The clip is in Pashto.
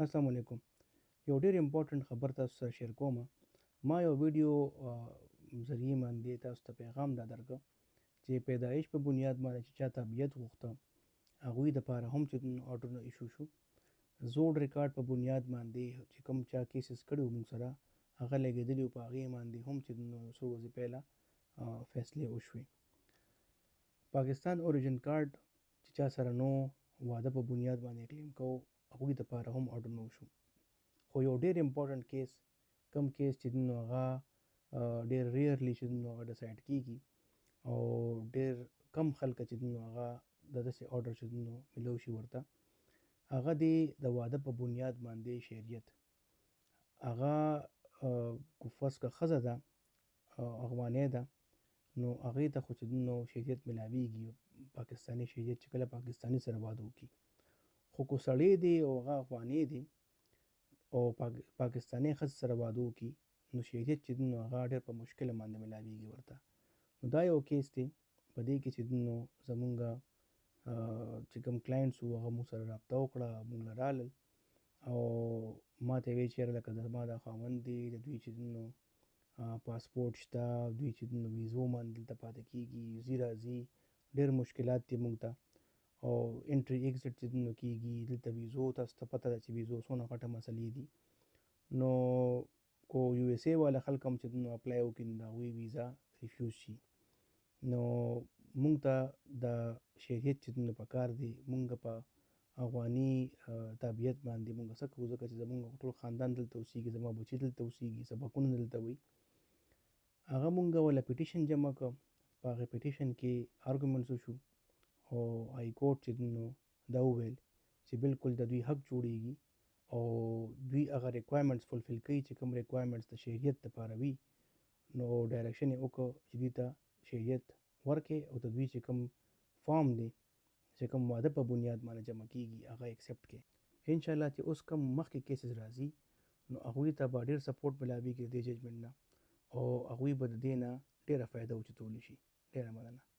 السلام علیکم. یو ډېر امپورټنټ خبر تاسو سره شیر کوم. ما یو ویډیو ذریعه باندې تاسو ته پیغام دا درکړ چې پیدایش په بنیاد باندې چې چا تابعیت غوښته هغوی دپاره هم چې آرډرونه ایشو شو. زوړ ریکارډ په بنیاد باندې چې کوم چا کیسز کړي وو موږ سره هغه لګېدلي وو، په هغې باندې هم چې څو ورځې پهله فیصلې وشوې. پاکستان اوریجن کارډ چې چا سره نو واده په بنیاد باندې کلیم کوو هغوی دپاره هم آرډرونه وشو. خو یو ډېر امپورټنټ کیس کم کیس چې نو هغه ډېر ریئرلی چې نو هغه ډیسایډ کیږي او ډېر کم خلک چې نو هغه د داسې آرډر چې نو ملو شي ورته، هغه دی د واده په بنیاد باندې شریعت. هغه فرض که ښځه ده افغانۍ ده نو هغې ته خو چې نو شریعت ملاویږي، پاکستاني شریعت چې کله پاکستاني سره واده وکړي. خو که سړی دی او هغه افغانۍ دی او پاکستاني ښځې سره واده وکړي نو شریعت چې نو هغه ډېر په مشکله باندې ملاویږي ورته. نو دا یو کیس دی. په دې کې چې نو زمونږ چې کوم کلاینټس وو هغه مو سره رابطه وکړه، مونږ له رالل او ما ته یې ویل چې یاره لکه زما دا خاوند دی، د دوی چې نو پاسپورټ شته، دوی چې نو ویزو باندې دلته پاتې کېږي، ځي راځي، ډېر مشکلات دي مونږ ته او انټري ایگزټ چې نو کېږي دلته ویزو، تاسو ته پته ده چې ویزو څونه غټه مسلې دي. نو کو یو ایس ای والا خلک هم چې نو اپلای وکړي نو د هغوی ویزا ریفیوز شي. نو مونږ ته د شریعت چې نو پکار دی، مونږ په افغاني تابعیت باندې مونږ څه کوو، ځکه چې زمونږ ټول خاندان دلته اوسېږي، زما بچي دلته اوسېږي، سبقونه دلته وي. هغه مونږ وله پیټیشن جمع کړ. په هغې پیټیشن کې آرګومنټس وشو او های کورټ چې نو دا وویل چې بالکل د دوی حق جوړیږي او دوی هغه ریکوایرمنټس فلفل کوي چې کوم ریکوایرمنټس د شریعت دپاره وي. نو ډایرکشن یې وکړ چې دوی ته شریعت ورکړي او د دوی چې کوم فارم دی چې کوم واده په بنیاد باندې جمع کېږي هغه ایکسپټ کړي. انشاءالله چې اوس کوم مخکې کیسز راځي نو هغوی ته به ډېر سپورټ ملاویږي د دې ججمنټ نه او هغوی به د دې نه ډېره فایده اوچتولی شي. ډېره مننه.